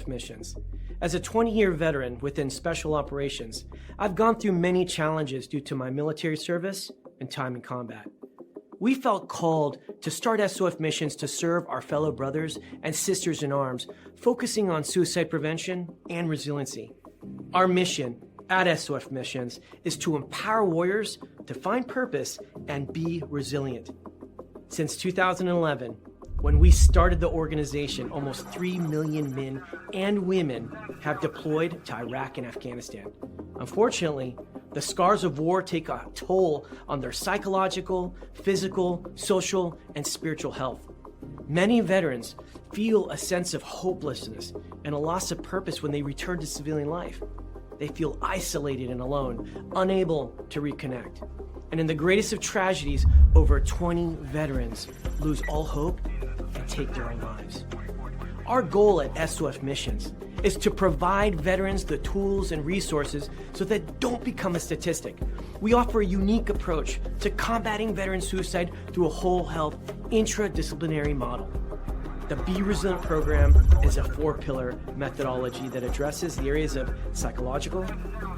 SOF Missions. As a 20-year veteran within Special Operations, I've gone through many challenges due to my military service and time in combat. We felt called to start SOF Missions to serve our fellow brothers and sisters in arms, focusing on suicide prevention and resiliency. Our mission at SOF Missions is to empower warriors to find purpose and be resilient. Since 2011, when we started the organization, almost 3 million men and women have deployed to Iraq and Afghanistan. Unfortunately, the scars of war take a toll on their psychological, physical, social, and spiritual health. Many veterans feel a sense of hopelessness and a loss of purpose when they return to civilian life. They feel isolated and alone, unable to reconnect. And in the greatest of tragedies, over 20 veterans lose all hope and take their own lives. Our goal at SOF Missions is to provide veterans the tools and resources so that they don't become a statistic. We offer a unique approach to combating veteran suicide through a whole health, intradisciplinary model. The Be Resilient program is a 4-pillar methodology that addresses the areas of psychological,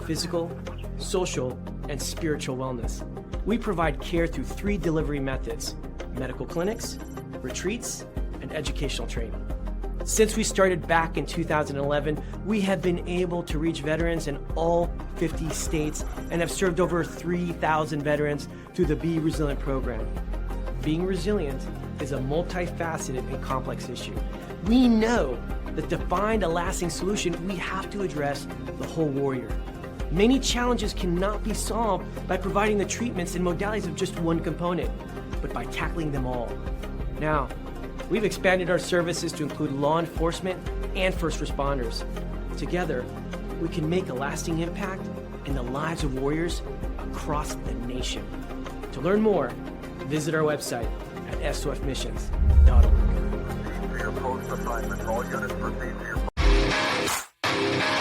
physical, social, and spiritual wellness. We provide care through 3 delivery methods: medical clinics, retreats, and educational training. Since we started back in 2011, we have been able to reach veterans in all 50 states and have served over 3,000 veterans through the Be Resilient program. Being resilient is a multifaceted and complex issue. We know that to find a lasting solution, we have to address the whole warrior. Many challenges cannot be solved by providing the treatments and modalities of just one component, but by tackling them all. Now, we've expanded our services to include law enforcement and first responders. Together, we can make a lasting impact in the lives of warriors across the nation. To learn more, visit our website at sofmissions.org.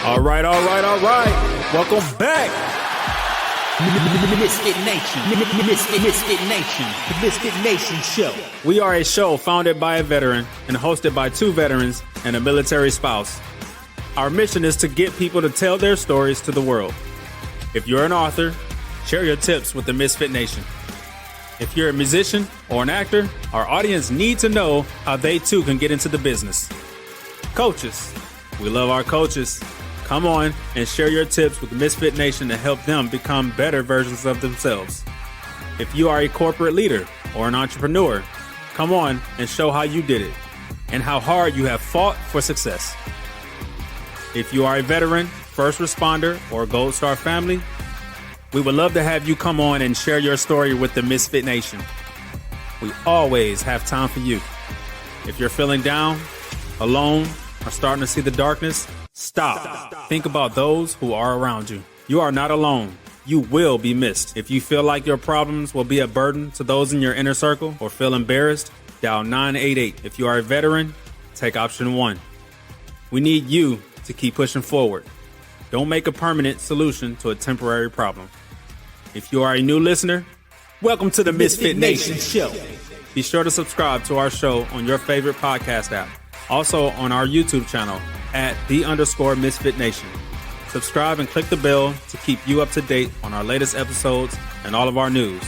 All right. Welcome back. MisFitNation Show. We are a show founded by a veteran and hosted by 2 veterans and a military spouse. Our mission is to get people to tell their stories to the world. If you're an author, share your tips with the Misfit Nation. If you're a musician or an actor, our audience need to know how they too can get into the business. Coaches, we love our coaches. Come on and share your tips with the Misfit Nation to help them become better versions of themselves. If you are a corporate leader or an entrepreneur, come on and show how you did it and how hard you have fought for success. If you are a veteran, first responder, or Gold Star family, we would love to have you come on and share your story with the Misfit Nation. We always have time for you. If you're feeling down, alone, or starting to see the darkness, stop. Think about those who are around you. You are not alone. You will be missed. If you feel like your problems will be a burden to those in your inner circle or feel embarrassed, dial 988. If you are a veteran, take option 1. We need you to keep pushing forward. Don't make a permanent solution to a temporary problem. If you are a new listener, welcome to the Misfit Nation Show. Be sure to subscribe to our show on your favorite podcast app. Also on our YouTube channel at @the_MisfitNation. Subscribe and click the bell to keep you up to date on our latest episodes and all of our news.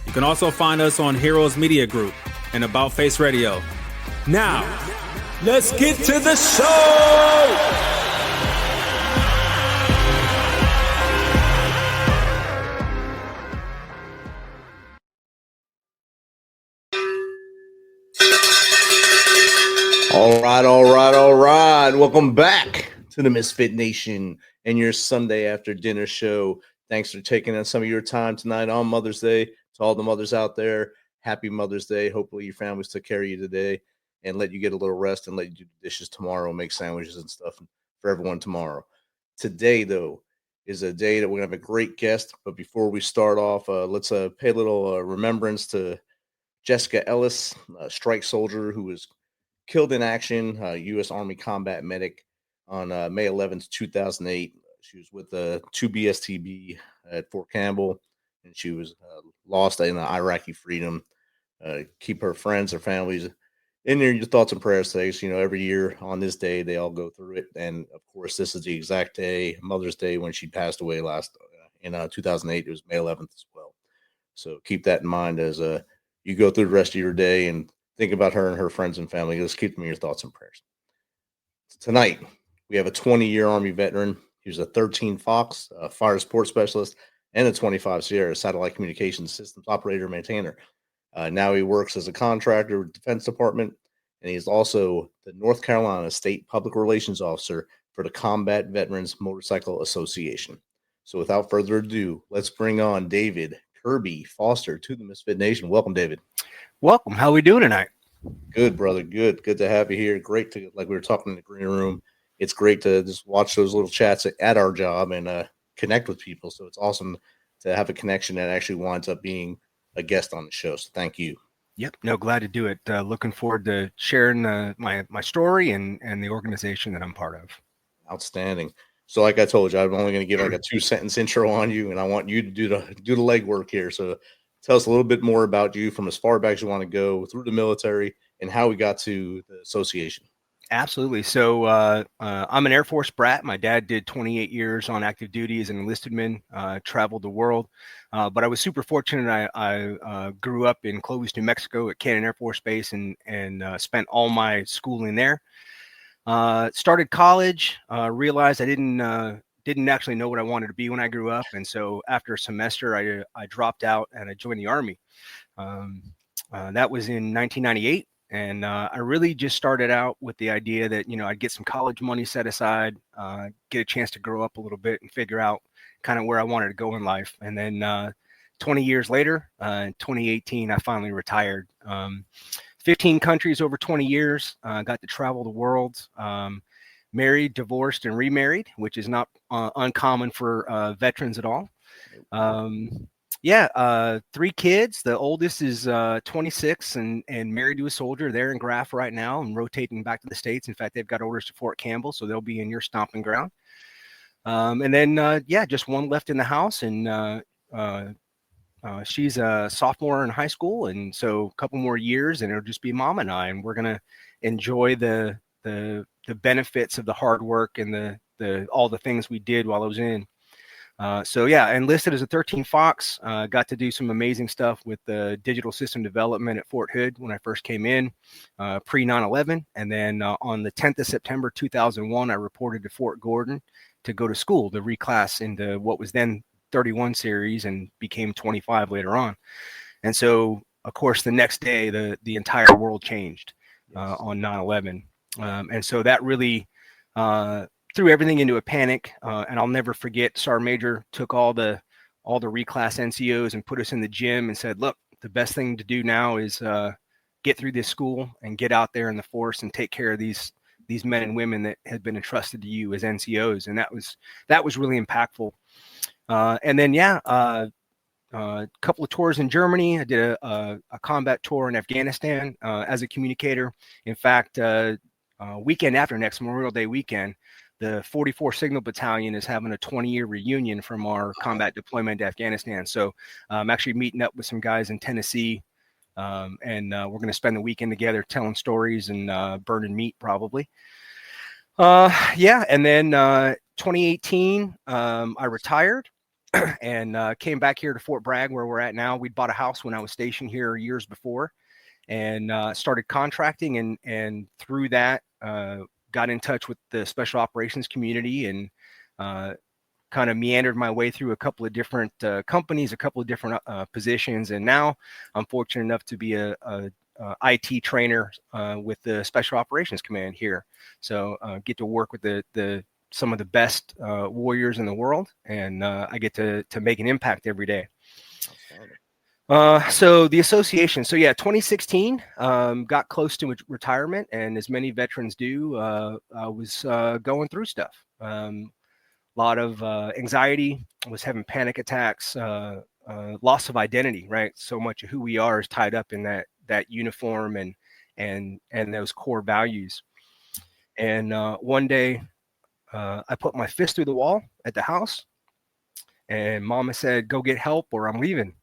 You can also find us on Heroes Media Group and About Face Radio. Now, let's get to the show! All right. Welcome back to the Misfit Nation and your Sunday after dinner show. Thanks for taking on some of your time tonight on Mother's Day. To all the mothers out there, happy Mother's Day. Hopefully your families took care of you today and let you get a little rest and let you do the dishes tomorrow, make sandwiches and stuff for everyone tomorrow. Today, though, is a day that we're going to have a great guest. But before we start off, let's pay a little remembrance to Jessica Ellis, a strike soldier who was killed in action, U.S. Army combat medic on May 11th, 2008. She was with the 2BSTB at Fort Campbell, and she was lost in the Iraqi freedom. Keep her friends, her families in there, your thoughts and prayers, thanks. Every year on this day, they all go through it. And of course, this is the exact day, Mother's Day, when she passed away last in 2008. It was May 11th as well. So keep that in mind as you go through the rest of your day and think about her and her friends and family. Just keep them in your thoughts and prayers. Tonight, we have a 20-year Army veteran. He was a 13 Fox fire support specialist and a 25 Sierra satellite communications systems operator maintainer. Now he works as a contractor with the Defense Department, and he's also the North Carolina State Public Relations Officer for the Combat Veterans Motorcycle Association. So without further ado, let's bring on David Curby Foster to the Misfit Nation. Welcome, David. Welcome. How are we doing tonight? Good, brother. Good to have you here. Great to, like we were talking in the green room, it's great to just watch those little chats at our job and connect with people. So it's awesome to have a connection that actually winds up being a guest on the show. So thank you. Yep. No, glad to do it. Looking forward to sharing my story and the organization that I'm part of. Outstanding. So like I told you, I'm only going to give like a 2-sentence intro on you, and I want you to do the legwork here. So tell us a little bit more about you from as far back as you want to go through the military and how we got to the association. Absolutely. So I'm an Air Force brat. My dad did 28 years on active duty as an enlisted man, traveled the world. But I was super fortunate. I grew up in Clovis, New Mexico at Cannon Air Force Base and spent all my schooling there. Started college, realized I didn't actually know what I wanted to be when I grew up. And so after a semester, I dropped out and I joined the Army. That was in 1998. And I really just started out with the idea that, I'd get some college money set aside, get a chance to grow up a little bit and figure out kind of where I wanted to go in life. And then 20 years later, in 2018, I finally retired. 15 countries over 20 years, got to travel the world, married, divorced, and remarried, which is not uncommon for veterans at all. 3 kids. The oldest is 26 and married to a soldier. They're in Graf right now and rotating back to the States. In fact, they've got orders to Fort Campbell, so they'll be in your stomping ground. And then, just one left in the house, and she's a sophomore in high school, and so a couple more years, and it'll just be Mom and I, and we're gonna enjoy the benefits of the hard work and the all the things we did while I was in. Enlisted as a 13 Fox, got to do some amazing stuff with the digital system development at Fort Hood when I first came in, pre 9/11. And then on the 10th of September, 2001, I reported to Fort Gordon to go to school to reclass into what was then 31 series and became 25 later on. And so, of course, the next day, the entire world changed on 9/11. And so that really threw everything into a panic, and I'll never forget. Sergeant Major took all the reclass NCOs and put us in the gym and said, "Look, the best thing to do now is get through this school and get out there in the force and take care of these men and women that had been entrusted to you as NCOs." And that was really impactful. And then a couple of tours in Germany. I did a combat tour in Afghanistan as a communicator. In fact, weekend after next, Memorial Day weekend, the 44 Signal Battalion is having a 20-year reunion from our combat deployment to Afghanistan. So I'm actually meeting up with some guys in Tennessee, and we're going to spend the weekend together telling stories and burning meat probably. And then 2018, I retired and came back here to Fort Bragg, where we're at now. We'd bought a house when I was stationed here years before, and started contracting, and through that, got in touch with the special operations community and kind of meandered my way through a couple of different companies, a couple of different positions. And now I'm fortunate enough to be a IT trainer with the Special Operations Command here. So get to work with some of the best warriors in the world, and I get to make an impact every day. So the association, 2016, got close to retirement, and as many veterans do, I was going through stuff. A lot of anxiety, was having panic attacks, loss of identity, right? So much of who we are is tied up in that uniform and those core values. And one day, I put my fist through the wall at the house, and Mama said, "Go get help or I'm leaving."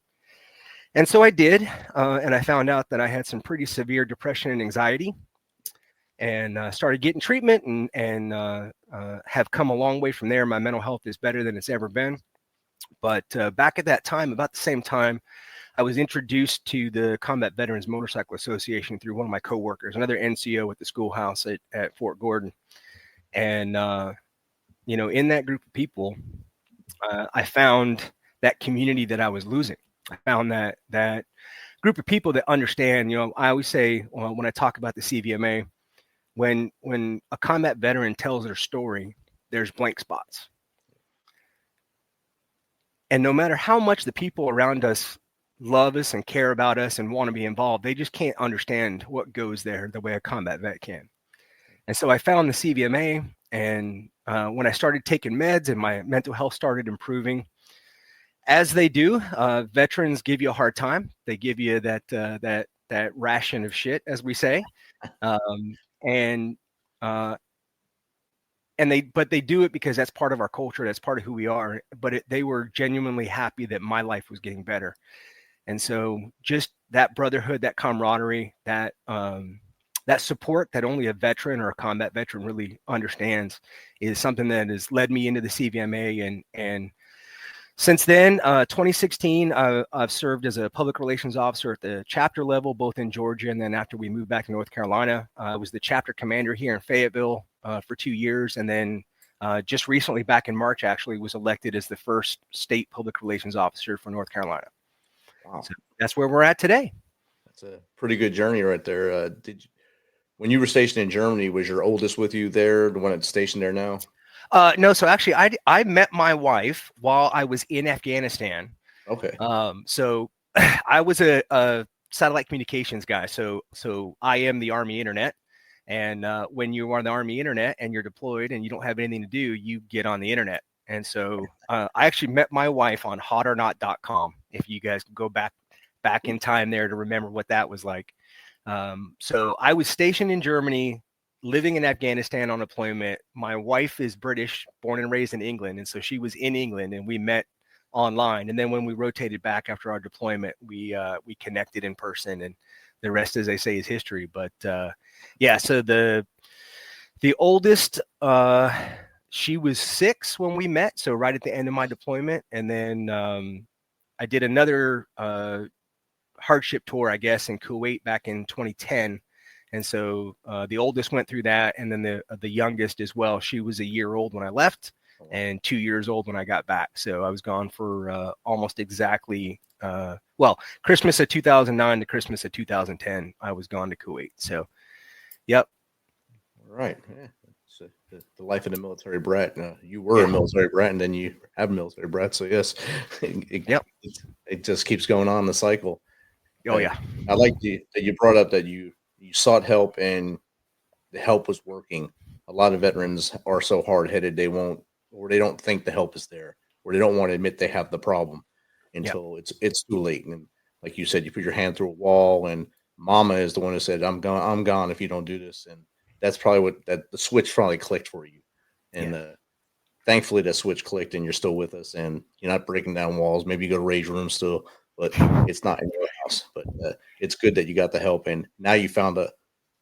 And so I did, and I found out that I had some pretty severe depression and anxiety, and started getting treatment, and have come a long way from there. My mental health is better than it's ever been. But back at that time, about the same time, I was introduced to the Combat Veterans Motorcycle Association through one of my coworkers, another NCO at the schoolhouse at Fort Gordon. And, in that group of people, I found that community that I was losing. I found that group of people that understand. I always say, when I talk about the CVMA, when a combat veteran tells their story, there's blank spots. And no matter how much the people around us love us and care about us and want to be involved, they just can't understand what goes there the way a combat vet can. And so I found the CVMA, and when I started taking meds and my mental health started improving, as they do, veterans give you a hard time. They give you that ration of shit, as we say, but they do it because that's part of our culture. That's part of who we are. But they were genuinely happy that my life was getting better. And so just that brotherhood, that camaraderie, that support that only a veteran or a combat veteran really understands is something that has led me into the CVMA. And since then, 2016, I've served as a public relations officer at the chapter level, both in Georgia. And then after we moved back to North Carolina, I was the chapter commander here in Fayetteville for 2 years. And then just recently, back in March, actually was elected as the first state public relations officer for North Carolina. Wow. So that's where we're at today. That's a pretty good journey right there. When you were stationed in Germany, was your oldest with you there, the one that's stationed there now? No, so actually I met my wife while I was in Afghanistan. Okay. So I was a satellite communications guy. So I am the Army internet. And when you are on the Army internet and you're deployed and you don't have anything to do, you get on the internet. And so I actually met my wife on hotornot.com. If you guys can go back in time there to remember what that was like. So I was stationed in Germany, living in Afghanistan on deployment. My wife is British, born and raised in England. And so she was in England, and we met online. And then when we rotated back after our deployment, we connected in person, and the rest, as they say, is history. But yeah, so the oldest, she was 6 when we met. So right at the end of my deployment. And then I did another hardship tour, I guess, in Kuwait back in 2010. And so the oldest went through that, and then the youngest as well. She was a year old when I left, and 2 years old when I got back. So I was gone for almost exactly Christmas of 2009 to Christmas of 2010. I was gone to Kuwait. So, yep. All right. Yeah. So the life of the military brat. You were a military brat, and then you have a military brat. So yes, it just keeps going on the cycle. Oh yeah. I like that you brought up that you sought help and the help was working. A lot of veterans are so hard-headed they don't think the help is there, or they don't want to admit they have the problem until it's too late. And like you said, you put your hand through a wall, and Mama is the one who said, I'm gone if you don't do this. And that's probably the switch probably clicked for you. And thankfully that switch clicked, and you're still with us, and you're not breaking down walls. Maybe you go to rage room still, but it's not in your house. But it's good that you got the help, and now you found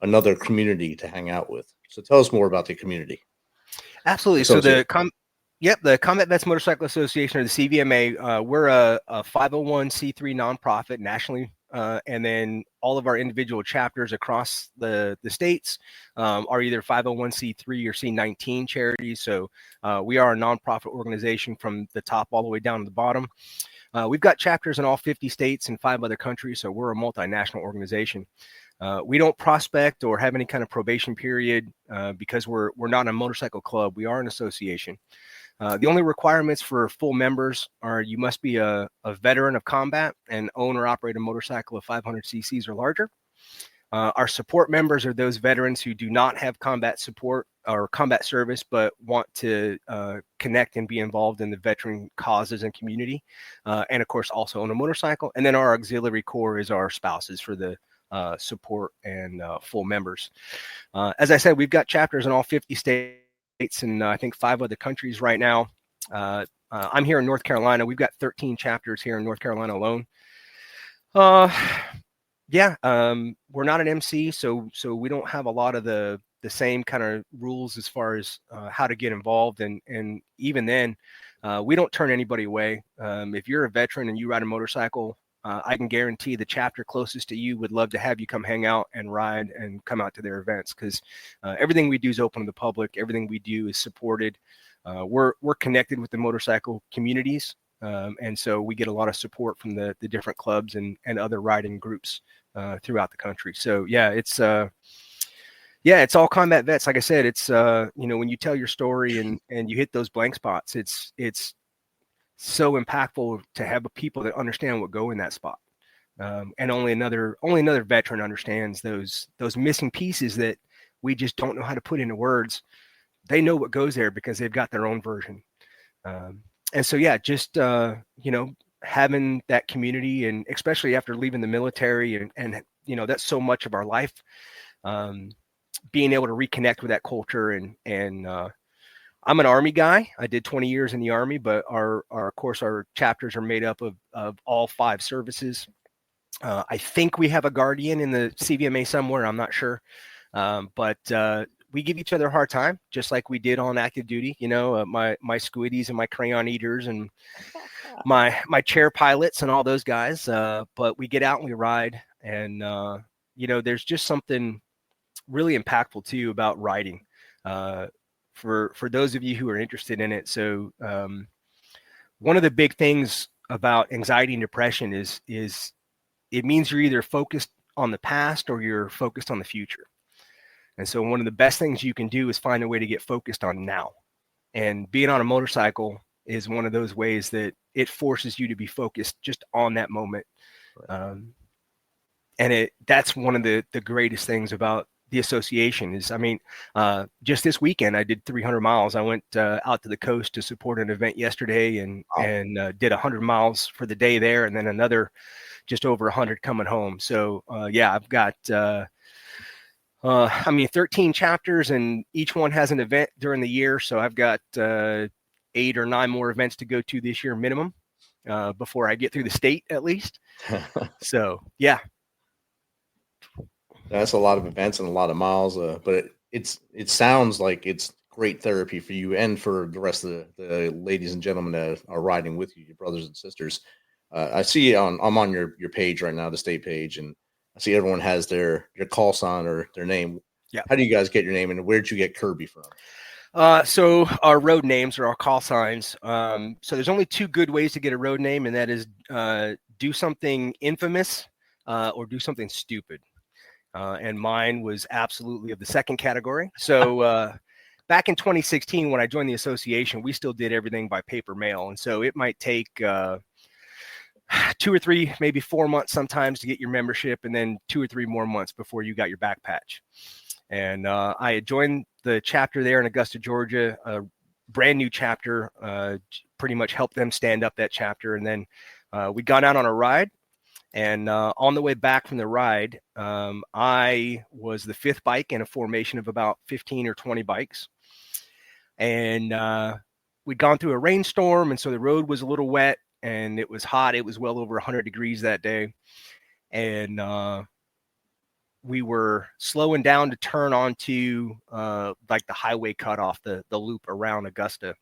another community to hang out with. So tell us more about the community. Absolutely. So the Combat Vets Motorcycle Association, or the CVMA, we're a 501c3 nonprofit nationally, and then all of our individual chapters across the states are either 501c3 or C19 charities. So we are a nonprofit organization from the top all the way down to the bottom. We've got chapters in all 50 states and 5 other countries, so we're a multinational organization. We don't prospect or have any kind of probation period because we're not a motorcycle club. We are an association. The only requirements for full members are you must be a veteran of combat and own or operate a motorcycle of 500 cc's or larger. Our support members are those veterans who do not have combat support or combat service, but want to connect and be involved in the veteran causes and community. And of course, also own a motorcycle. And then our auxiliary corps is our spouses for the support and full members. As I said, we've got chapters in all 50 states and I think 5 other countries right now. I'm here in North Carolina. We've got 13 chapters here in North Carolina alone. Uh, yeah. We're not an MC, so we don't have a lot of the same kind of rules as far as how to get involved, and even then, we don't turn anybody away. If you're a veteran and you ride a motorcycle, I can guarantee the chapter closest to you would love to have you come hang out and ride and come out to their events, because everything we do is open to the public. Everything we do is supported. We're connected with the motorcycle communities. And so we get a lot of support from the different clubs and other riding groups throughout the country. So yeah, it's all combat vets. Like I said, it's when you tell your story and you hit those blank spots, it's so impactful to have people that understand what go in that spot. And only another veteran understands those missing pieces that we just don't know how to put into words. They know what goes there because they've got their own version. And so, yeah, just, having that community, and especially after leaving the military and that's so much of our life, being able to reconnect with that culture and I'm an Army guy. I did 20 years in the Army, but of course, our chapters are made up of all 5 services. I think we have a Guardian in the CVMA somewhere. I'm not sure. But we give each other a hard time, just like we did on active duty. My squiddies and my crayon eaters and my chair pilots and all those guys. But we get out and we ride, and there's just something really impactful too about riding. For those of you who are interested in it. So one of the big things about anxiety and depression is it means you're either focused on the past or you're focused on the future. And so one of the best things you can do is find a way to get focused on now. And being on a motorcycle is one of those ways that it forces you to be focused just on that moment. Right. And that's one of the greatest things about the association is, just this weekend, I did 300 miles. I went out to the coast to support an event yesterday and did 100 miles for the day there. And then another just over 100 coming home. So I've got 13 chapters, and each one has an event during the year. So I've got 8 or 9 more events to go to this year minimum before I get through the state at least. So, yeah. That's a lot of events and a lot of miles, but it sounds like it's great therapy for you and for the rest of the ladies and gentlemen that are riding with you, your brothers and sisters. I see I'm on your page right now, the state page, and I see everyone has their call sign or their name. Yeah. How do you guys get your name, and where did you get Curby from? So our road names are our call signs. So there's only 2 good ways to get a road name, and that is do something infamous or do something stupid. And mine was absolutely of the second category. So back in 2016, when I joined the association, we still did everything by paper mail. And so it might take 2 or 3, maybe 4 months sometimes to get your membership, and then 2 or 3 more months before you got your back patch. And I had joined the chapter there in Augusta, Georgia, a brand new chapter, pretty much helped them stand up that chapter. And then we got out on a ride. And on the way back from the ride, I was the 5th bike in a formation of about 15 or 20 bikes. And we'd gone through a rainstorm, and so the road was a little wet, and it was hot. It was well over 100 degrees that day. And we were slowing down to turn onto like the highway cutoff, the loop around Augusta.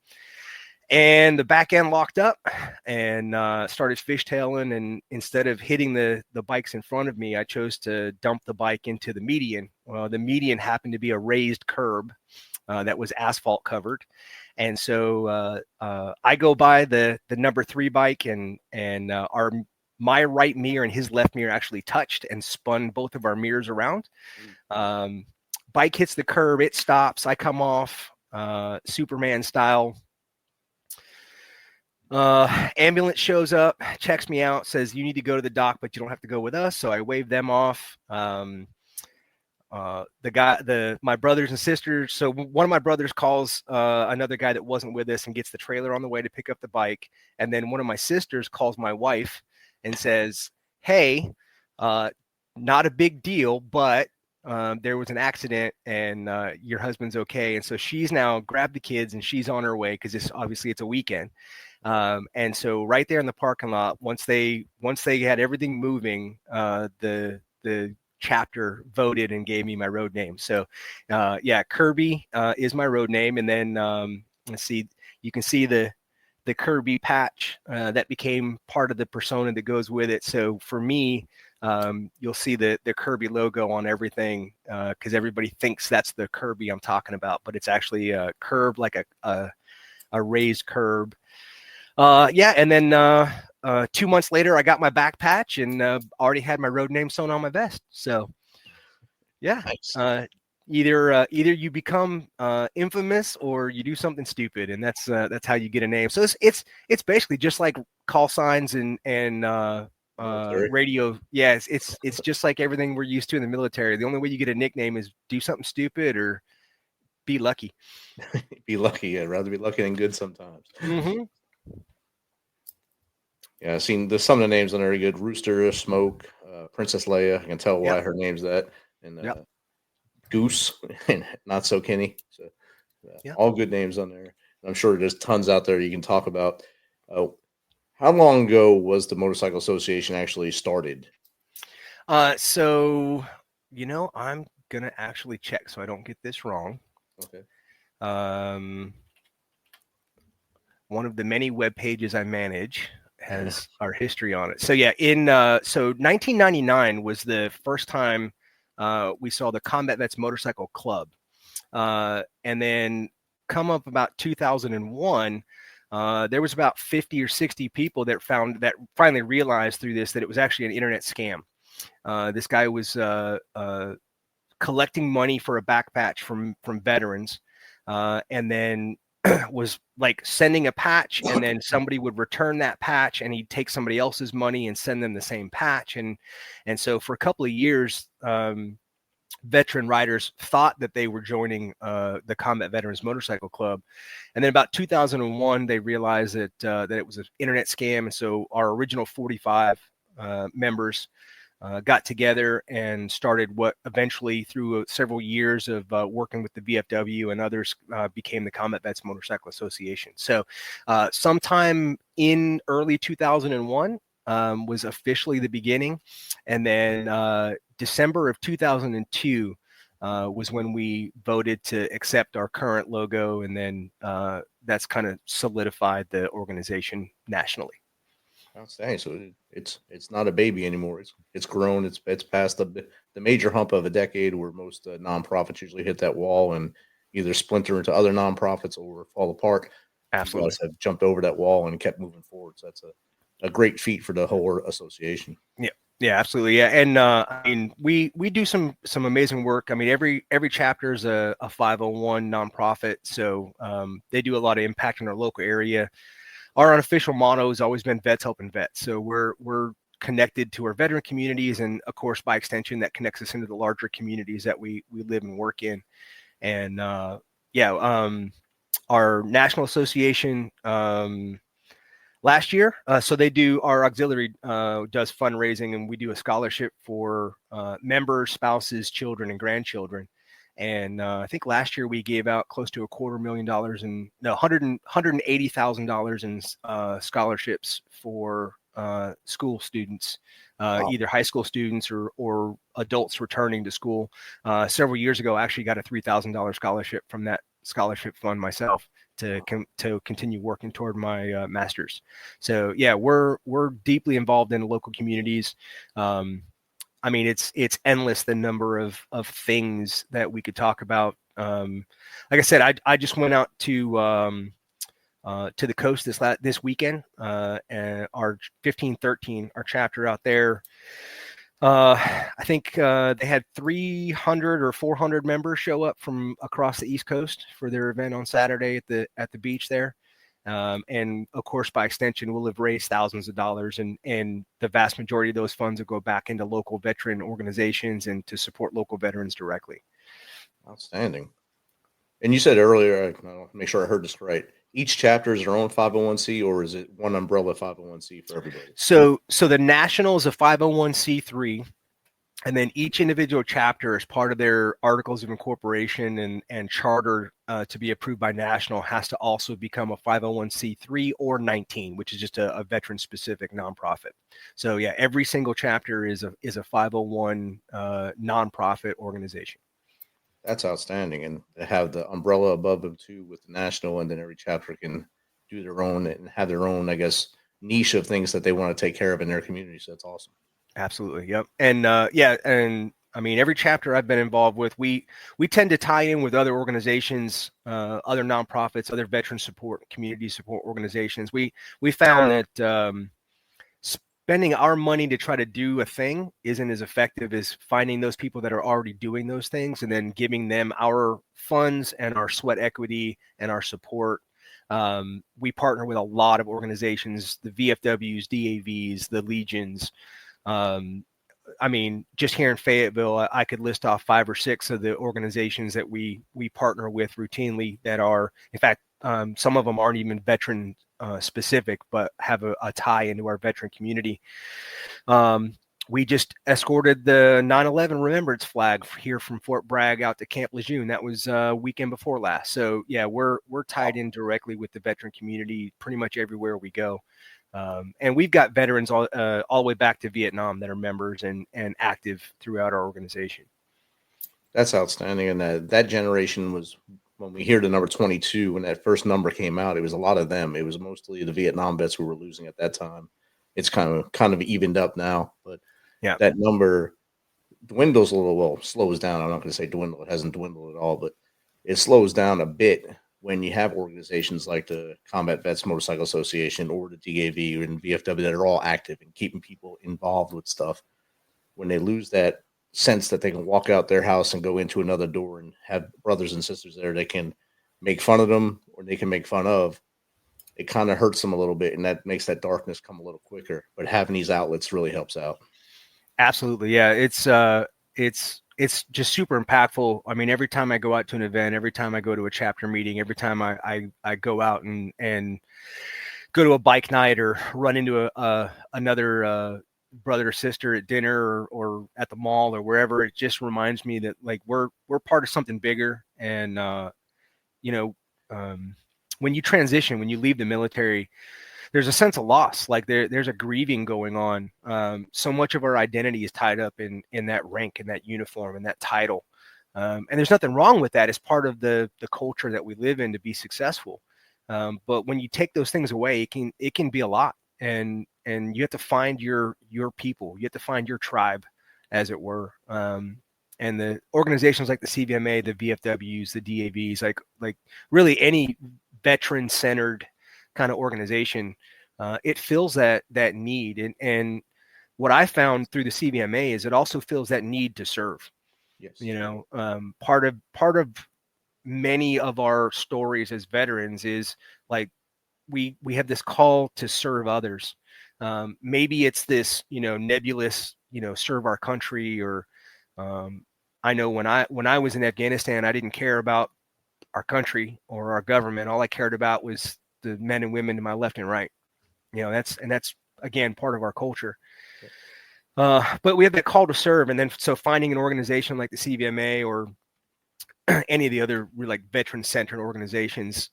And the back end locked up and started fishtailing. And instead of hitting the bikes in front of me, I chose to dump the bike into the median. Well, the median happened to be a raised curb that was asphalt covered. And so I go by the number 3 bike, and my right mirror and his left mirror actually touched and spun both of our mirrors around. Bike hits the curb, it stops. I come off Superman style. Ambulance shows up, checks me out, says you need to go to the doc, but you don't have to go with us. So I waved them off. My brothers and sisters. So one of my brothers calls another guy that wasn't with us and gets the trailer on the way to pick up the bike. And then one of my sisters calls my wife and says, hey, not a big deal, but there was an accident and your husband's okay. And so she's now grabbed the kids and she's on her way because it's a weekend. And so right there in the parking lot, once they had everything moving, the chapter voted and gave me my road name. So Curby is my road name. And then let's see, you can see the Curby patch that became part of the persona that goes with it. So for me, you'll see the Curby logo on everything because everybody thinks that's the Curby I'm talking about, but it's actually a curb, like a raised curb. And then 2 months later, I got my back patch and already had my road name sewn on my vest. So yeah, Nice. either you become infamous or you do something stupid, and that's how you get a name. So it's basically just like call signs and Military. radio. Yeah, it's just like everything we're used to in the military. The only way you get a nickname is do something stupid or be lucky. Be lucky. I'd rather be lucky than good sometimes. Mm-hmm. Yeah, I've seen some of the names on there are good. Rooster, Smoke, Princess Leia. I can tell why her name's that. And Yep. Goose and Not So Kenny. So Yep. all good names on there. I'm sure there's tons out there you can talk about. How long ago was the Motorcycle Association actually started? So I'm gonna actually check so I don't get this wrong. Okay. One of the many web pages I manage has our history on it. So yeah, so 1999 was the first time we saw the Combat Vets Motorcycle Club, and then come up about 2001. There was about 50 or 60 people that finally realized through this that it was actually an internet scam. This guy was collecting money for a back patch from veterans, and then was like sending a patch, and then somebody would return that patch and he'd take somebody else's money and send them the same patch. And so for a couple of years, veteran riders thought that they were joining the Combat Veterans Motorcycle Club. And then about 2001, they realized that it was an internet scam. And so our original 45 members got together and started what eventually, through several years of working with the VFW and others, became the Combat Vets Motorcycle Association. So sometime in early 2001 was officially the beginning. And then December of 2002 was when we voted to accept our current logo. And then that's kind of solidified the organization nationally. Outstanding. So it's not a baby anymore. It's grown. It's past the major hump of a decade where most nonprofits usually hit that wall and either splinter into other nonprofits or fall apart. Absolutely. You guys have jumped over that wall and kept moving forward. So that's a great feat for the whole association. Yeah, absolutely. Yeah. And I mean, we do some amazing work. I mean, every chapter is a 501 nonprofit. So they do a lot of impact in our local area. Our unofficial motto has always been vets helping vets. So we're connected to our veteran communities, and of course, by extension, that connects us into the larger communities that we live and work in. And our national association last year, so they do, our auxiliary does fundraising, and we do a scholarship for members, spouses, children, and grandchildren. And I think last year we gave out close to $180,000 in scholarships for school students, Wow. either high school students or adults returning to school. Several years ago, I actually got a $3,000 scholarship from that scholarship fund myself to continue working toward my master's. So yeah, we're deeply involved in local communities. I mean, it's endless, the number of things that we could talk about. Like I said, I just went out to the coast this weekend, and our 1513, our chapter out there. I think they had 300 or 400 members show up from across the East Coast for their event on Saturday at the beach there. And of course, by extension, we'll have raised thousands of dollars, and the vast majority of those funds will go back into local veteran organizations and to support local veterans directly. Outstanding. And you said earlier, I'll make sure I heard this right. Each chapter is their own 501c, or is it one umbrella 501c for everybody? So the national is a 501c3. And then each individual chapter, as part of their articles of incorporation and charter to be approved by national, has to also become a 501c3 or 19, which is just a veteran-specific nonprofit. So yeah, every single chapter is a 501 nonprofit organization. That's outstanding. And to have the umbrella above them too with the national, and then every chapter can do their own and have their own, I guess, niche of things that they want to take care of in their community. So that's awesome. Absolutely. Yep. And and I mean, every chapter I've been involved with, we tend to tie in with other organizations, other nonprofits, other veteran support, community support organizations. We found that spending our money to try to do a thing isn't as effective as finding those people that are already doing those things and then giving them our funds and our sweat equity and our support. We partner with a lot of organizations, the VFWs, DAVs, the Legions. I mean, just here in Fayetteville, I could list off 5 or 6 of the organizations that we partner with routinely that are, in fact, some of them aren't even veteran specific, but have a tie into our veteran community. We just escorted the 9/11 Remembrance flag here from Fort Bragg out to Camp Lejeune. That was weekend before last. So yeah, we're tied in directly with the veteran community pretty much everywhere we go. And we've got veterans all the way back to Vietnam that are members and active throughout our organization. That's outstanding. And that generation was, when we hear the number 22, when that first number came out, it was a lot of them. It was mostly the Vietnam vets we were losing at that time. It's kind of evened up now, but yeah, that number dwindles a little, well, slows down. I'm not going to say dwindle. It hasn't dwindled at all, but it slows down a bit when you have organizations like the Combat Vets Motorcycle Association or the DAV and VFW that are all active and keeping people involved with stuff. When they lose that sense that they can walk out their house and go into another door and have brothers and sisters there they can make fun of them or they can make fun of, it kind of hurts them a little bit, and that makes that darkness come a little quicker. But having these outlets really helps out. Absolutely. Yeah. It's just super impactful. I mean, every time I go out to an event, every time I go to a chapter meeting, every time I go out and go to a bike night or run into another brother or sister at dinner or at the mall or wherever, it just reminds me that like we're part of something bigger. And when you transition, when you leave the military, there's a sense of loss. Like there's a grieving going on. So much of our identity is tied up in that rank and that uniform and that title. And there's nothing wrong with that. It's part of the culture that we live in to be successful. But when you take those things away, it can be a lot. And you have to find your people. You have to find your tribe, as it were. And the organizations like the CVMA, the VFWs, the DAVs, like really any veteran-centered kind of organization, it fills that need. And what I found through the CVMA is it also fills that need to serve. Yes. Part of many of our stories as veterans is like we have this call to serve others. Maybe it's this, nebulous, serve our country, or I know when I was in Afghanistan, I didn't care about our country or our government. All I cared about was the men and women to my left and right. That's again part of our culture. But we have that call to serve, and then so finding an organization like the CVMA or any of the other like veteran-centered organizations,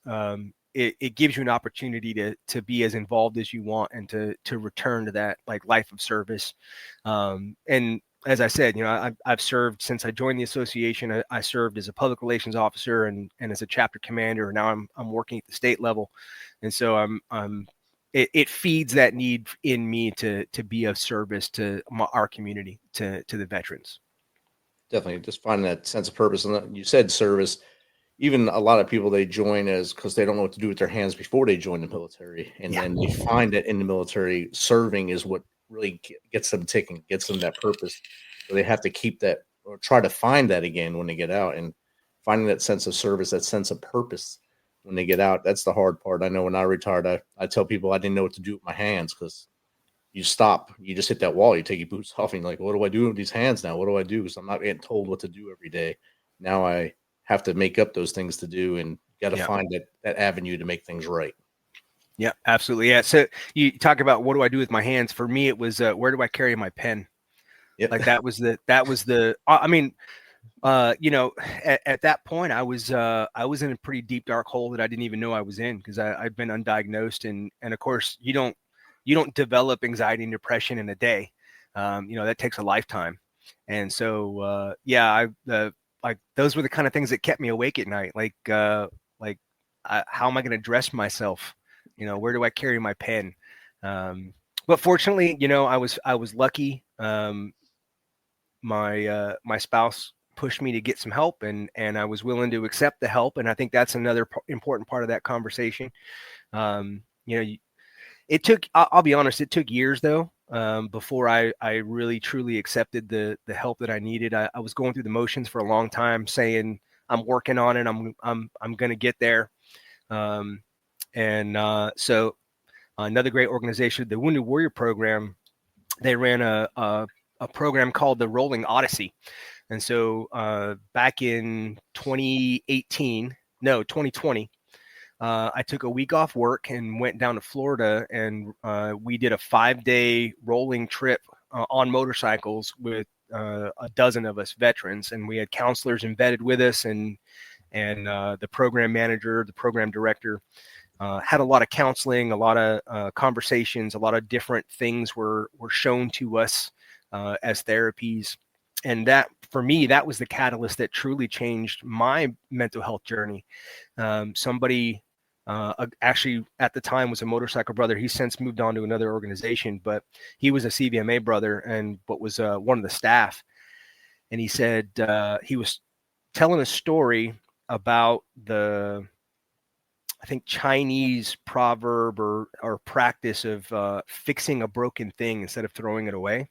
it gives you an opportunity to be as involved as you want and to return to that like life of service. And as I said, I've served since I joined the association. I served as a public relations officer and as a chapter commander. And now I'm working at the state level, and so it feeds that need in me to be of service to our community, to the veterans. Definitely, just finding that sense of purpose. And you said service. Even a lot of people, they join because they don't know what to do with their hands before they join the military, and then they find that in the military, serving is what really gets them ticking, gets them that purpose. So they have to keep that or try to find that again when they get out, and finding that sense of service, that sense of purpose when they get out. That's the hard part. I know when I retired, I tell people I didn't know what to do with my hands because you stop, you just hit that wall, you take your boots off, and you're like, what do I do with these hands now? What do I do? Because I'm not getting told what to do every day. Now I have to make up those things to do, and got to find that avenue to make things right. Yeah, absolutely. Yeah. So you talk about what do I do with my hands? For me, it was where do I carry my pen? Yep. Like that was the, I mean, at that point I was in a pretty deep, dark hole that I didn't even know I was in, because I'd been undiagnosed. And of course you don't develop anxiety and depression in a day. That takes a lifetime. And so, like those were the kind of things that kept me awake at night. How am I going to dress myself? Where do I carry my pen? But fortunately, I was lucky. My spouse pushed me to get some help, and I was willing to accept the help. And I think that's another important part of that conversation. It took, I'll be honest, it took years though, before I really truly accepted the help that I needed. I was going through the motions for a long time, saying I'm working on it. I'm going to get there. So another great organization, the Wounded Warrior Program, they ran a program called the Rolling Odyssey. And so back in 2020, I took a week off work and went down to Florida, and we did a 5-day rolling trip on motorcycles with a dozen of us veterans. And we had counselors embedded with us, and the program manager, the program director, had a lot of counseling, a lot of conversations, a lot of different things were shown to us as therapies. And that, for me, that was the catalyst that truly changed my mental health journey. Somebody actually at the time was a motorcycle brother. He's since moved on to another organization, but he was a CVMA brother, but was one of the staff. And he said he was telling a story about the, I think, Chinese proverb or practice of fixing a broken thing instead of throwing it away.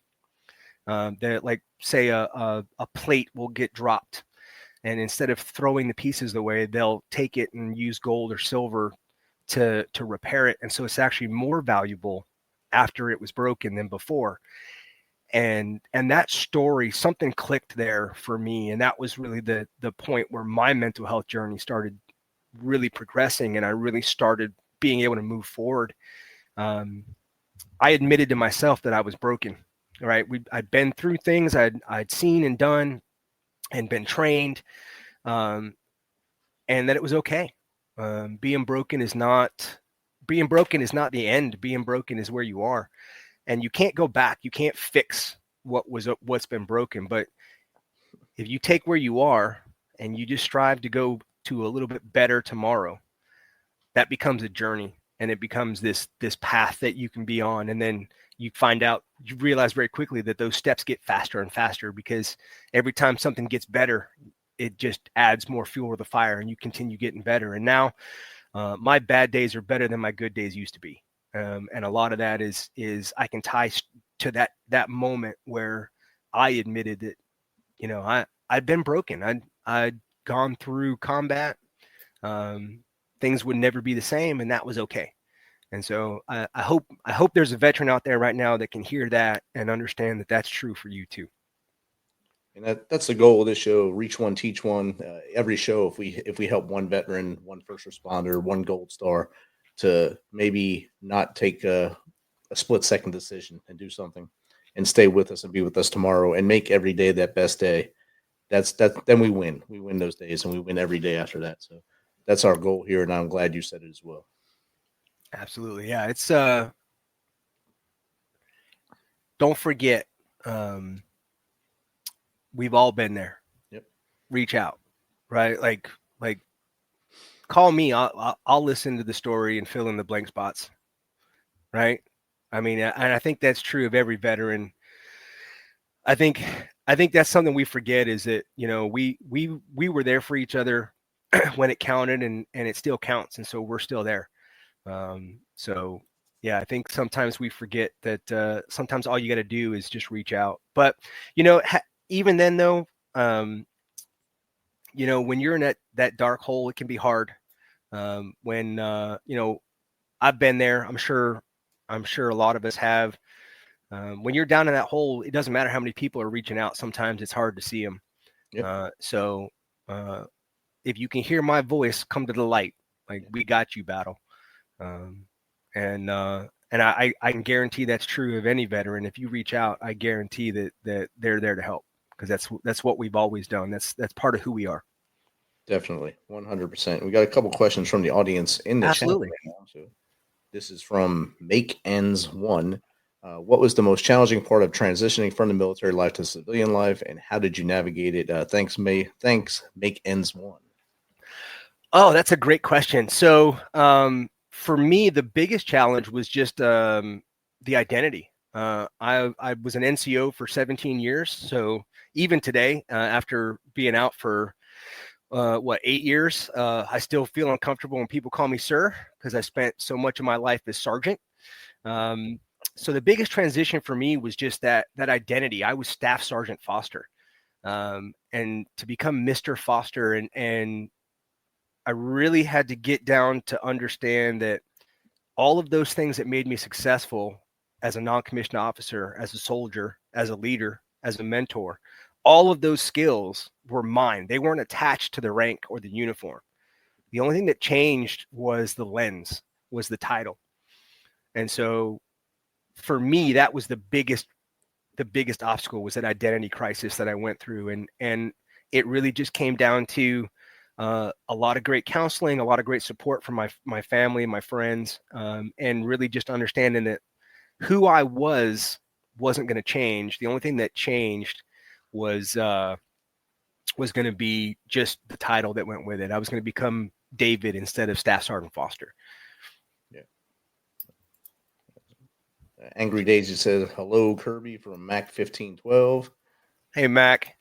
That, like, say a plate will get dropped, and instead of throwing the pieces away, they'll take it and use gold or silver to repair it. And so it's actually more valuable after it was broken than before. And that story, something clicked there for me. And that was really the point where my mental health journey started really progressing, and I really started being able to move forward. I admitted to myself that I was broken. Right. I'd been through things I'd seen and done and been trained, and that it was okay. Being broken is not the end. Being broken is where you are, and you can't go back. You can't fix what's been broken. But if you take where you are and you just strive to go to a little bit better tomorrow, that becomes a journey, and it becomes this path that you can be on. And then you realize very quickly that those steps get faster and faster, because every time something gets better, it just adds more fuel to the fire, and you continue getting better. And now my bad days are better than my good days used to be. And a lot of that is I can tie to that moment where I admitted that, I'd been broken. I'd gone through combat. Things would never be the same, and that was okay. And so I hope there's a veteran out there right now that can hear that and understand that that's true for you too. And that's the goal of this show: reach one, teach one. Every show, if we help one veteran, one first responder, one gold star, to maybe not take a split-second decision and do something, and stay with us and be with us tomorrow, and make every day that best day. Then we win. We win those days, and we win every day after that. So that's our goal here, and I'm glad you said it as well. Absolutely. Yeah. It's don't forget, we've all been there. Yep. Reach out, right? Like call me. I'll listen to the story and fill in the blank spots. Right. I mean, and I think that's true of every veteran. I think that's something we forget, is that, we were there for each other when it counted, and it still counts. And so we're still there. So yeah, I think sometimes we forget that sometimes all you got to do is just reach out. But, even then though, when you're in that dark hole, it can be hard. When, I've been there, I'm sure a lot of us have. When you're down in that hole, it doesn't matter how many people are reaching out. Sometimes it's hard to see them. Yep. So if you can hear my voice, come to the light. Like, we got you, battle. And And I can guarantee that's true of any veteran. If you reach out, I guarantee that they're there to help, because that's what we've always done. That's part of who we are. Definitely, 100%. We got a couple questions from the audience in the chat right Absolutely. now. So this is from Make Ends One. What was the most challenging part of transitioning from the military life to civilian life, and how did you navigate it? Thanks, Make Ends One. Oh, that's a great question. So for me, the biggest challenge was just the identity. I was an NCO for 17 years. So even today, after being out for 8 years, I still feel uncomfortable when people call me sir, because I spent so much of my life as sergeant. So the biggest transition for me was just that identity. I was Staff Sergeant Foster, and to become Mr. Foster, and I really had to get down to understand that all of those things that made me successful as a non-commissioned officer, as a soldier, as a leader, as a mentor, all of those skills were mine. They weren't attached to the rank or the uniform. The only thing that changed was the lens, was the title. And so for me, that was the biggest obstacle, was that identity crisis that I went through. And it really just came down to a lot of great counseling, a lot of great support from my family and my friends, and really just understanding that who I wasn't going to change. The only thing that changed was going to be just the title that went with it. I was going to become David instead of Staff Sergeant Foster. Yeah. Angry Daisy says, hello, Kirby from Mac 1512. Hey, Mac.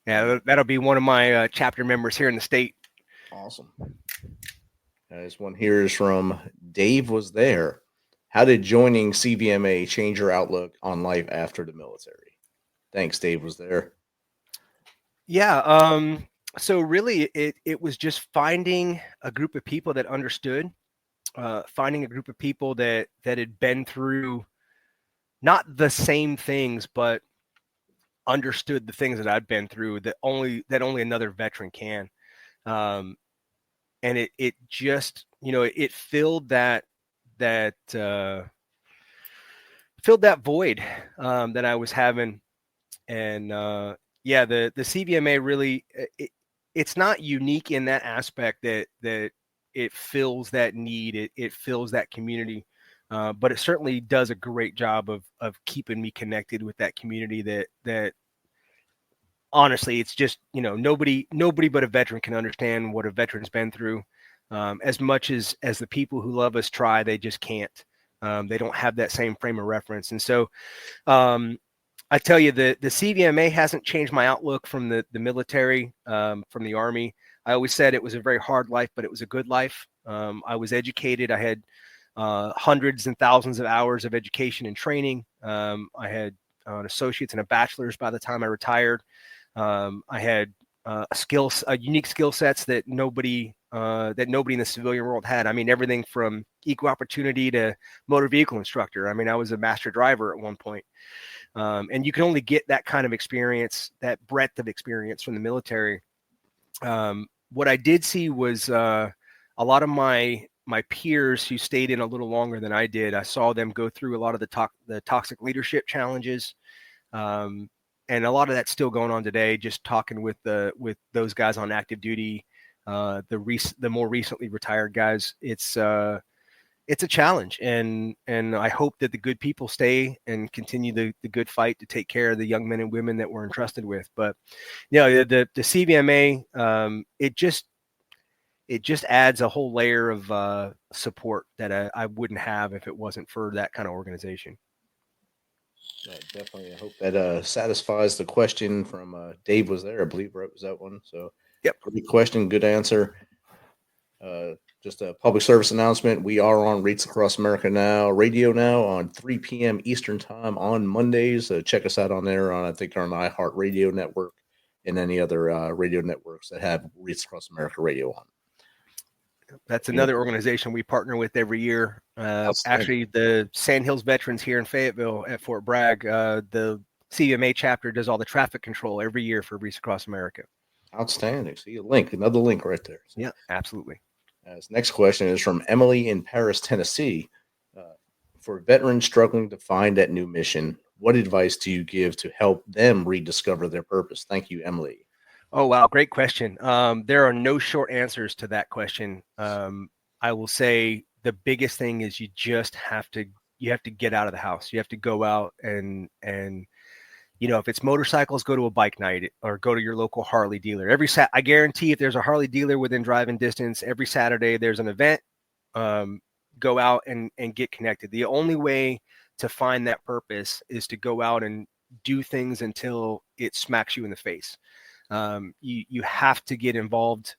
Yeah, that'll be one of my chapter members here in the state. Awesome. This one here is from Dave Was There. How did joining CVMA change your outlook on life after the military? Thanks, Dave Was There. Yeah. So really, it was just finding a group of people that understood, finding a group of people that had been through not the same things, but understood the things that I'd been through that only another veteran can. And it just, it filled that void that I was having. And yeah, the CVMA really, it's not unique in that aspect that it fills that need, it fills that community. But it certainly does a great job of keeping me connected with that community that honestly, it's just, nobody but a veteran can understand what a veteran's been through. As much as the people who love us try, they just can't. They don't have that same frame of reference. And so I tell you, the CVMA hasn't changed my outlook from the military, from the Army. I always said it was a very hard life, but it was a good life. I was educated. I had hundreds and thousands of hours of education and training. I had an associate's and a bachelor's by the time I retired. I had unique skill sets that nobody in the civilian world had. I mean, everything from equal opportunity to motor vehicle instructor. I mean, I was a master driver at one point. And you can only get that kind of experience, that breadth of experience from the military. What I did see was a lot of my peers who stayed in a little longer than I did. I saw them go through a lot of the toxic leadership challenges. And a lot of that's still going on today, just talking with those guys on active duty, the more recently retired guys. It's a challenge, and I hope that the good people stay and continue the good fight to take care of the young men and women that we're entrusted with. But the CVMA, it just adds a whole layer of support that I wouldn't have if it wasn't for that kind of organization. Yeah, definitely. I hope that satisfies the question from Dave Was There. I believe was that one. So, yep. Good question, good answer. Just a public service announcement. We are on Rates Across America radio now on 3 p.m. Eastern time on Mondays. Check us out on there I think on iHeart Radio Network and any other radio networks that have Rates Across America radio on. That's another organization we partner with every year. Actually, the Sandhills Veterans here in Fayetteville at Fort Bragg, the CVMA chapter does all the traffic control every year for Rates Across America. Outstanding. See a link, another link right there. Yeah, absolutely. This next question is from Emily in Paris, Tennessee. For veterans struggling to find that new mission, what advice do you give to help them rediscover their purpose? Thank you, Emily. Oh, wow. Great question. There are no short answers to that question. I will say the biggest thing is you just have to get out of the house. You have to go out and if it's motorcycles, go to a bike night or go to your local Harley dealer. I guarantee if there's a Harley dealer within driving distance, every Saturday there's an event. Go out and get connected. The only way to find that purpose is to go out and do things until it smacks you in the face. You have to get involved.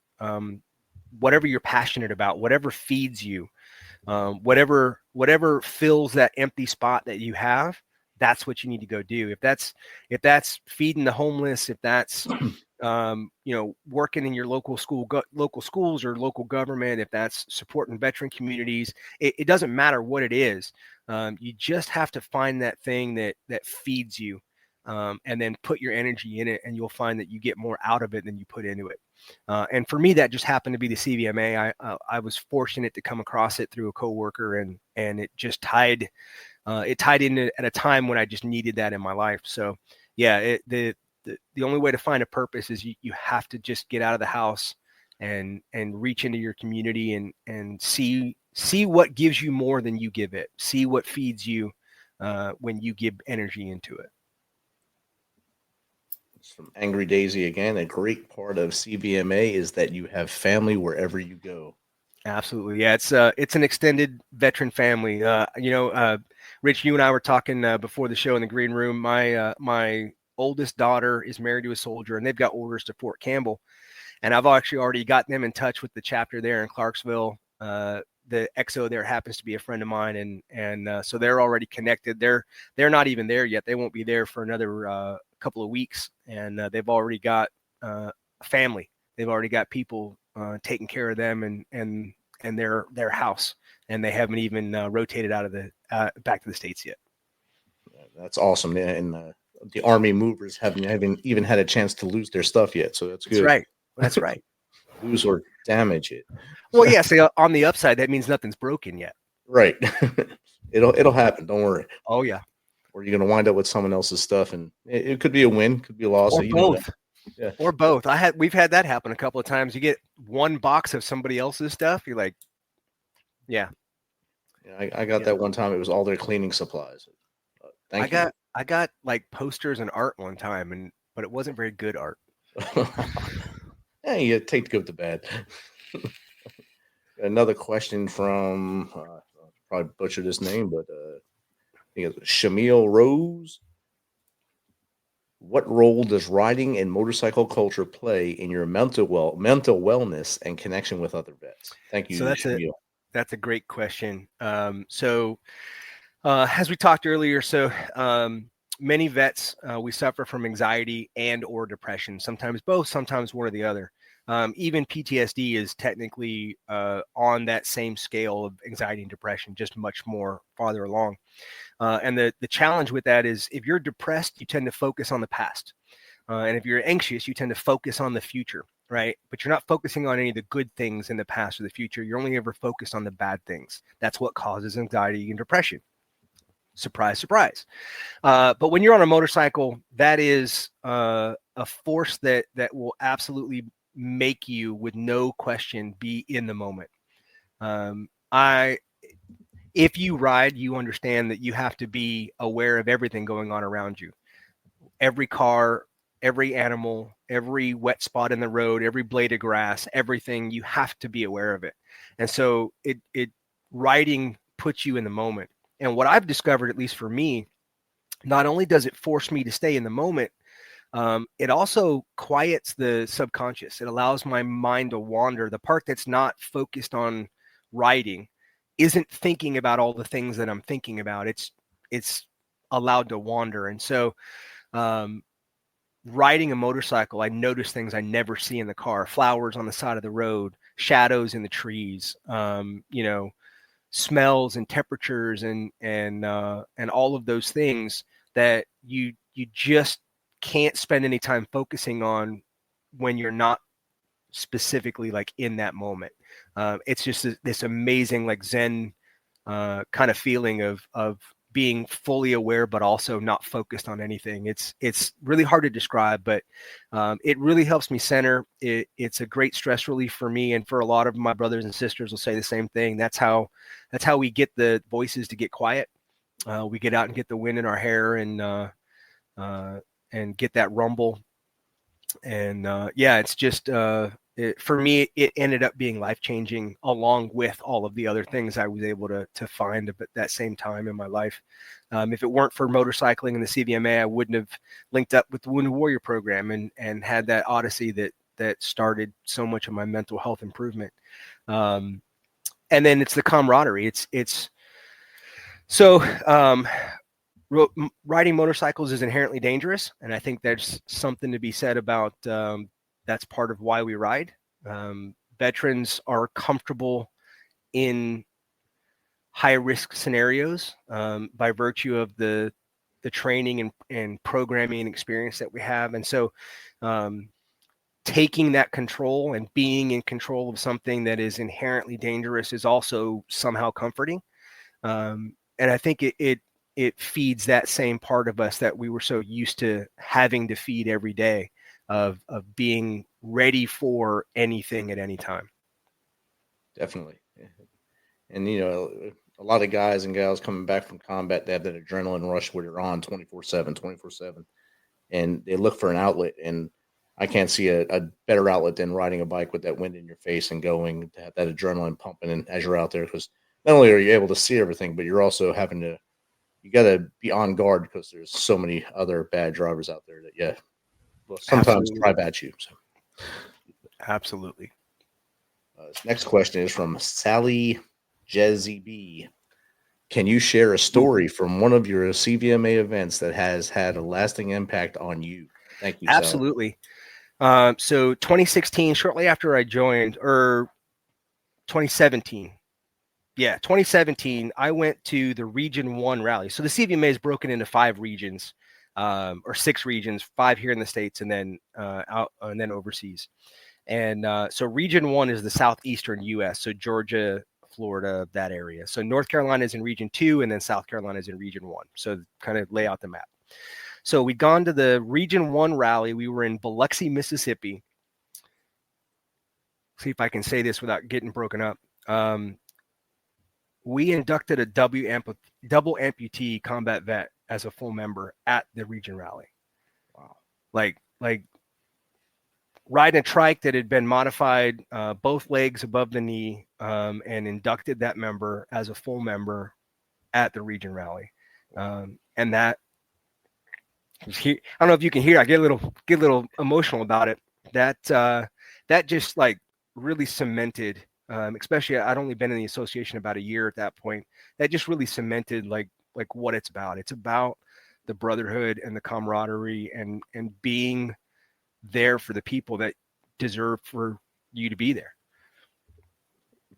Whatever you're passionate about, whatever feeds you, whatever fills that empty spot that you have, that's what you need to go do. If that's feeding the homeless, if that's working in your local schools or local government, if that's supporting veteran communities, it doesn't matter what it is. You just have to find that thing that feeds you, and then put your energy in it, and you'll find that you get more out of it than you put into it. And for me, that just happened to be the CVMA. I was fortunate to come across it through a coworker, and it just tied in at a time when I just needed that in my life. So yeah, the only way to find a purpose is you have to just get out of the house and reach into your community and see what gives you more than you give it. See what feeds you when you give energy into it. It's from Angry Daisy again. A great part of CVMA is that you have family wherever you go. Absolutely. Yeah, it's an extended veteran family. Rich, you and I were talking before the show in the green room. My oldest daughter is married to a soldier, and they've got orders to Fort Campbell. And I've actually already gotten them in touch with the chapter there in Clarksville. The XO there happens to be a friend of mine, and so they're already connected. They're not even there yet. They won't be there for another couple of weeks, and they've already got a family. They've already got people taking care of them and their house, and they haven't even rotated out of the back to the States yet. That's awesome. And the Army movers haven't even had a chance to lose their stuff yet, so that's good. That's right. Lose or damage it. Well, yeah. So on the upside, that means nothing's broken yet. Right. It'll happen. Don't worry. Oh yeah. Or you're gonna wind up with someone else's stuff, and it could be a win, could be a loss, or both. Yeah. Or both. We've had that happen a couple of times. You get one box of somebody else's stuff. You're like, yeah. I got that one time. It was all their cleaning supplies. I got like posters and art one time, but it wasn't very good art. Yeah, you take the good with the bad. Another question from probably butchered this name, but I think it's Shamil Rose. What role does riding and motorcycle culture play in your mental wellness and connection with other vets? Thank you. So Shamil. That's a great question. So as we talked earlier, many vets, we suffer from anxiety and or depression, sometimes both, sometimes one or the other. Even PTSD is technically on that same scale of anxiety and depression, just much more farther along. And the challenge with that is if you're depressed, you tend to focus on the past. And if you're anxious, you tend to focus on the future, right? But you're not focusing on any of the good things in the past or the future. You're only ever focused on the bad things. That's what causes anxiety and depression. Surprise, surprise. But when you're on a motorcycle, that is a force that will absolutely make you, with no question, be in the moment. If you ride, you understand that you have to be aware of everything going on around you. Every car, every animal, every wet spot in the road, every blade of grass, everything, you have to be aware of it. And so riding puts you in the moment. And what I've discovered, at least for me, not only does it force me to stay in the moment, it also quiets the subconscious. It allows my mind to wander. The part that's not focused on riding isn't thinking about all the things that I'm thinking about. It's allowed to wander. And so riding a motorcycle, I notice things I never see in the car: flowers on the side of the road, shadows in the trees, smells and temperatures and all of those things that you just can't spend any time focusing on when you're not specifically like in that moment. It's just this amazing, like Zen kind of feeling of being fully aware, but also not focused on anything. It's really hard to describe, but it really helps me center. It's a great stress relief for me, and for a lot of my brothers and sisters will say the same thing. That's how we get the voices to get quiet. We get out and get the wind in our hair and get that rumble. And it's just for me, it ended up being life-changing, along with all of the other things I was able to find at that same time in my life. If it weren't for motorcycling and the CVMA, I wouldn't have linked up with the Wounded Warrior program and had that odyssey that started so much of my mental health improvement. And then it's the camaraderie. Riding motorcycles is inherently dangerous, and I think there's something to be said about that's part of why we ride. Veterans are comfortable in high risk scenarios by virtue of the training and programming and experience that we have, and so taking that control and being in control of something that is inherently dangerous is also somehow comforting. And I think it feeds that same part of us that we were so used to having to feed every day of being ready for anything at any time. Definitely. And, a lot of guys and gals coming back from combat, they have that adrenaline rush where they're on 24/7, and they look for an outlet. And I can't see a better outlet than riding a bike with that wind in your face and going to have that adrenaline pumping and as you're out there, because not only are you able to see everything, but you're also you got to be on guard because there's so many other bad drivers out there that, sometimes drive at you. So. Absolutely. Next question is from Sally Jezzy B. Can you share a story from one of your CVMA events that has had a lasting impact on you? Thank you, Sally. Absolutely. So 2016, shortly after I joined, or 2017. Yeah, 2017, I went to the Region 1 rally. So the CVMA is broken into 5 regions, or 6 regions, 5 here in the States and then out and then overseas. And so Region 1 is the southeastern U.S., so Georgia, Florida, that area. So North Carolina is in Region 2, and then South Carolina is in Region 1. So kind of lay out the map. So we'd gone to the Region 1 rally. We were in Biloxi, Mississippi. See if I can say this without getting broken up. We inducted a double amputee combat vet as a full member at the region rally. Wow. Like riding a trike that had been modified, both legs above the knee, and inducted that member as a full member at the region rally. And that, I don't know if you can hear, I get a little emotional about it. That just like really cemented, especially I'd only been in the association about a year at that point. That just really cemented like what it's about. It's about the brotherhood and the camaraderie and being there for the people that deserve for you to be there.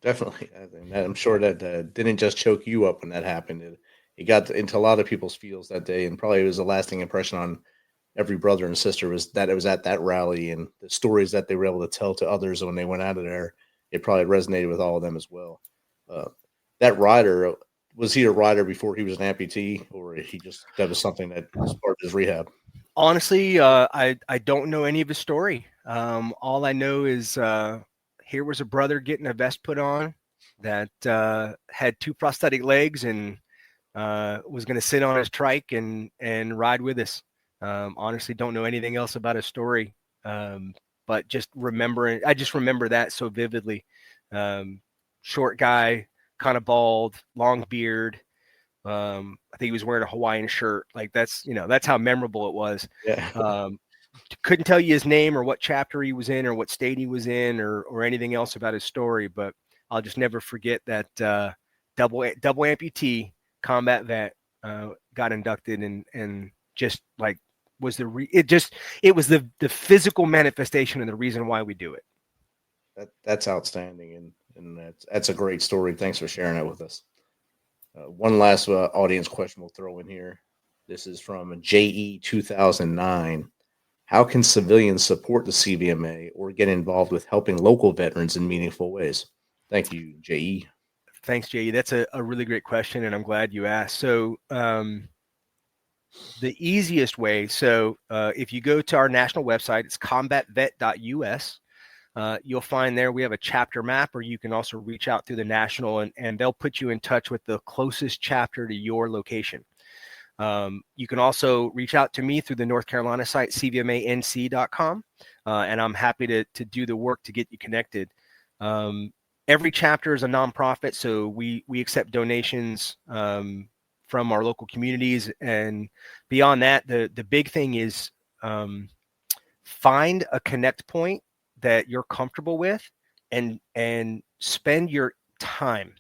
Definitely. I'm sure that didn't just choke you up when that happened. It got into a lot of people's feels that day, and probably it was a lasting impression on every brother and sister was that it was at that rally, and the stories that they were able to tell to others when they went out of there, it probably resonated with all of them as well. That rider, was he a rider before he was an amputee, or that was something that was part of his rehab? Honestly, I don't know any of his story. All I know is here was a brother getting a vest put on that had 2 prosthetic legs and was going to sit on his trike and ride with us. Honestly, don't know anything else about his story, but I just remember that so vividly. Short guy, kind of bald, long beard. I think he was wearing a Hawaiian shirt. Like that's how memorable it was. Yeah. Couldn't tell you his name or what chapter he was in or what state he was in or anything else about his story, but I'll just never forget that double amputee combat vet got inducted and just like was it was the physical manifestation of the reason why we do it. That's outstanding, and that's a great story. Thanks for sharing that with us. One last audience question we'll throw in here. This is from JE 2009. How can civilians support the CVMA or get involved with helping local veterans in meaningful ways? Thank you, J.E. Thanks, J.E. That's a really great question, and I'm glad you asked. So the easiest way, if you go to our national website, it's combatvet.us. You'll find there we have a chapter map, or you can also reach out through the national, and they'll put you in touch with the closest chapter to your location. You can also reach out to me through the North Carolina site, cvmanc.com, and I'm happy to do the work to get you connected. Every chapter is a nonprofit, so we accept donations from our local communities, and beyond that, the big thing is find a connect point that you're comfortable with, and spend your time.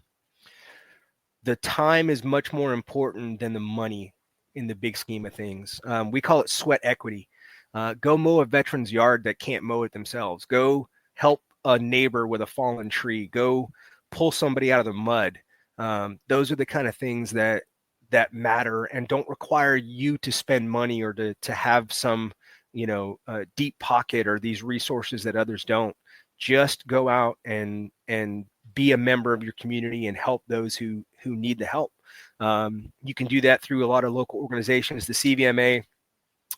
The time is much more important than the money in the big scheme of things. We call it sweat equity. Go mow a veteran's yard that can't mow it themselves. Go help a neighbor with a fallen tree. Go pull somebody out of the mud. Those are the kind of things that matter and don't require you to spend money or to have some deep pocket or these resources that others don't. Just go out and be a member of your community and help those who need the help. You can do that through a lot of local organizations. The CVMA,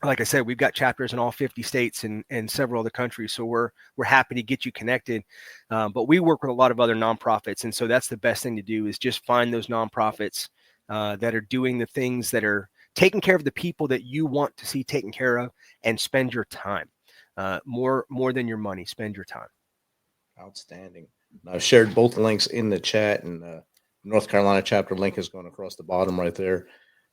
like I said, we've got chapters in all 50 states and several other countries. So we're happy to get you connected. But we work with a lot of other nonprofits. And so that's the best thing to do, is just find those nonprofits that are doing the things that are taking care of the people that you want to see taken care of, and spend your time. More than your money, spend your time. Outstanding. I've shared both links in the chat, and North Carolina chapter link is going across the bottom right there.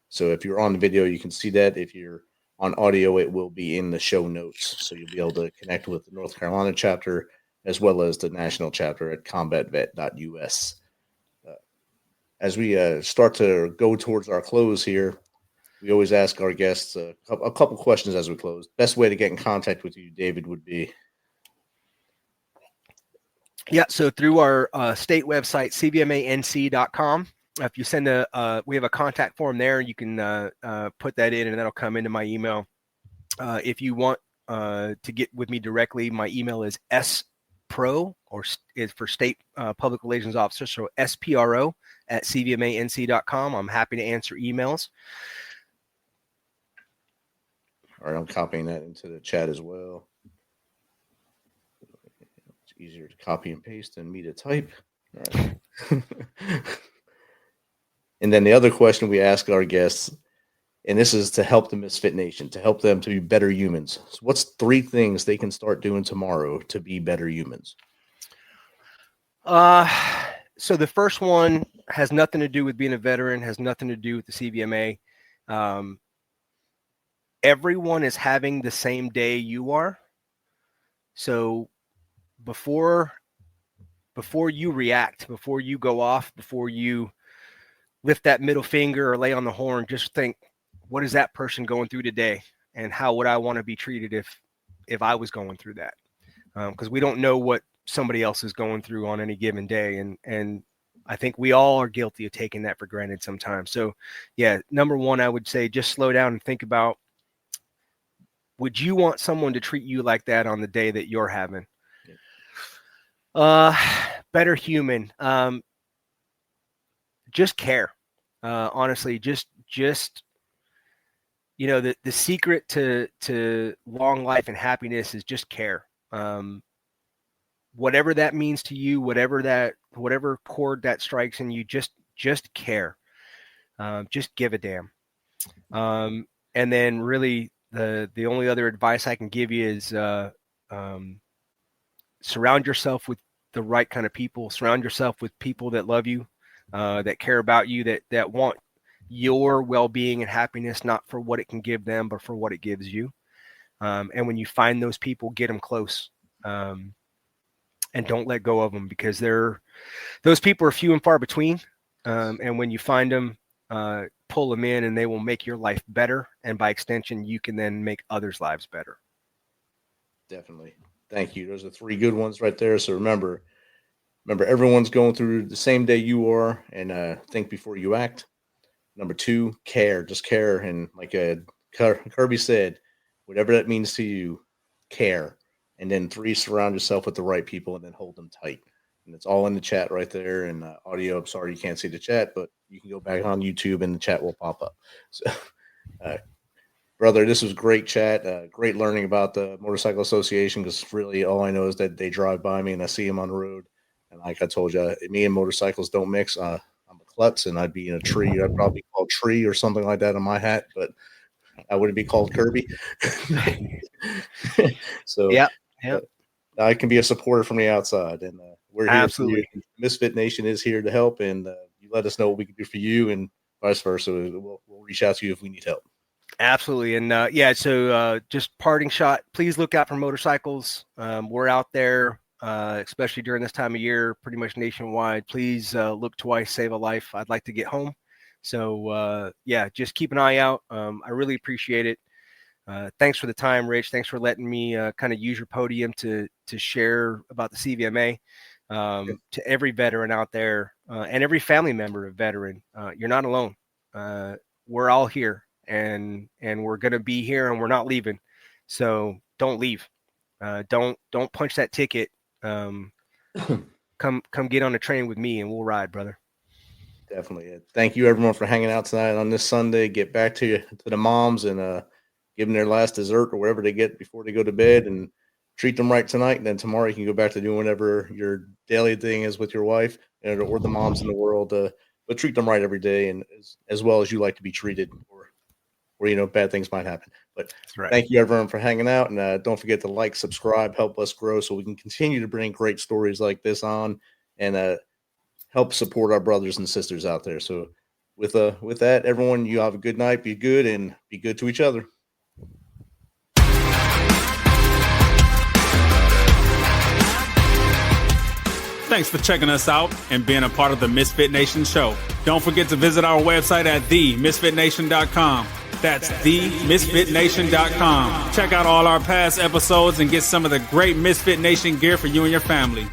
So if you're on the video, you can see that. If you're on audio, it will be in the show notes. So you'll be able to connect with the North Carolina chapter as well as the national chapter at combatvet.us. As we start to go towards our close here, we always ask our guests a couple questions as we close. Best way to get in contact with you, David, would be? Yeah, so through our state website, cvmanc.com. If you send we have a contact form there. You can put that in, and that'll come into my email. If you want to get with me directly, my email is spro, or is for State Public Relations Officer, so spro at cvmanc.com. I'm happy to answer emails. All right, I'm copying that into the chat as well. It's easier to copy and paste than me to type. All right. And then the other question we ask our guests, and this is to help the Misfit Nation, to help them to be better humans. So what's 3 things they can start doing tomorrow to be better humans? So the first one has nothing to do with being a veteran, has nothing to do with the CVMA. Everyone is having the same day you are. So before you react, before you go off, before you lift that middle finger or lay on the horn, just think, what is that person going through today? And how would I want to be treated if I was going through that? Because we don't know what somebody else is going through on any given day. And I think we all are guilty of taking that for granted sometimes. So yeah, number one, I would say just slow down and think about, would you want someone to treat you like that on the day that you're having? Better human. Just care. Honestly, just the secret to long life and happiness is just care. Whatever that means to you, whatever chord that strikes in you, just care. Just give a damn. And then really the only other advice I can give you is surround yourself with the right kind of people. Surround yourself with people that love you, that care about you, that want your well-being and happiness, not for what it can give them, but for what it gives you. And when you find those people, get them close, and don't let go of them, because those people are few and far between. And when you find them, pull them in, and they will make your life better. And by extension, you can then make others' lives better. Definitely. Thank you. Those are 3 good ones right there. So remember, everyone's going through the same day you are, and think before you act. Number 2, care. Just care. And like Curby said, whatever that means to you, care. And then 3, surround yourself with the right people, and then hold them tight. and it's all in the chat right there. And audio, I'm sorry you can't see the chat, but you can go back on YouTube and the chat will pop up. So, brother, this was great chat. Great learning about the Motorcycle Association, because really all I know is that they drive by me and I see them on the road. And like I told you, me and motorcycles don't mix. I'm a klutz, and I'd be in a tree. I'd probably be called Tree or something like that on my hat, but I wouldn't be called Curby. So Yeah. I can be a supporter from the outside, and we're here. Absolutely. For you. Misfit Nation is here to help, and you let us know what we can do for you, and vice versa. We'll reach out to you if we need help. Absolutely. And so just parting shot, please look out for motorcycles. We're out there, especially during this time of year, pretty much nationwide. Please look twice, save a life. I'd like to get home. So just keep an eye out. I really appreciate it. Thanks for the time, Rich. Thanks for letting me kind of use your podium to share about the CVMA. To every veteran out there and every family member of veteran, you're not alone. We're all here, and we're going to be here, and we're not leaving. So don't leave. Don't punch that ticket. Come get on the train with me, and we'll ride, brother. Definitely. Thank you, everyone, for hanging out tonight on this Sunday. Get back to the moms and give them their last dessert or whatever they get before they go to bed, and treat them right tonight. And then tomorrow you can go back to doing whatever your daily thing is with your wife or the moms in the world. But treat them right every day, and as well as you like to be treated, or bad things might happen. But Right. Thank you, everyone, for hanging out. And don't forget to like, subscribe, help us grow so we can continue to bring great stories like this on, and help support our brothers and sisters out there. So with that, everyone, you have a good night, be good, and be good to each other. Thanks for checking us out and being a part of the Misfit Nation Show. Don't forget to visit our website at themisfitnation.com. That's themisfitnation.com. Check out all our past episodes and get some of the great Misfit Nation gear for you and your family.